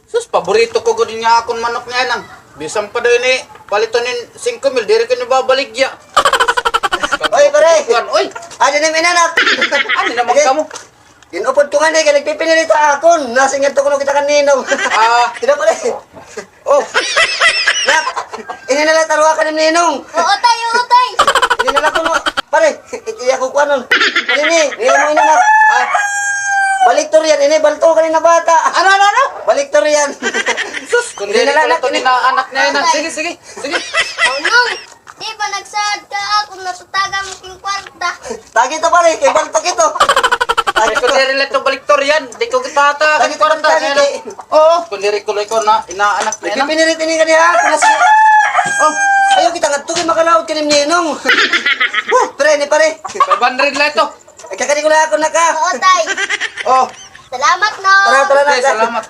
Sus, paborito ko gud niya akong manok niya nang. Bisan pa daw ni palitonin 5,000 diri ko ni babaligya. Oy, pare. Oy, Ano na minanak? ano naman ka mo? Inupod ko nga ni, kaya nagpipinilita akon. Nasingad to ko nung kita kaninong. Ah, Sino pare? oh, Nak, ininala taruha ka ni Ninong. Utay, utay. Ininala ko no. Pare, iiyak ko kuha nun. Palini, ngayon mo inanak. ah, Baliktor yan, ini balto ka na bata. ano? Baliktor yan. Sus, kung diri ko lang to ni na anak niya nang. Sige, sige, sige. Unong, di ba nagsad ka ako natutaga mo king kwarta? Tagi to pare, kay balto kito. Tagi Kung to. diri lang to baliktor yan, di ko kitata. Tagi to, tagi to. Oo, kung diri ko lang ko na inaanak niya nang. Nagpipinilit ini kaniya. Oh, ayaw kita nga tugay makalaot ka ni Ninong. Pare, ni pare. 500 lang ito. Ay, kakani ko na ako na ka. Utay. Oh, Salamat no. Tara, tara na. okay, salamat.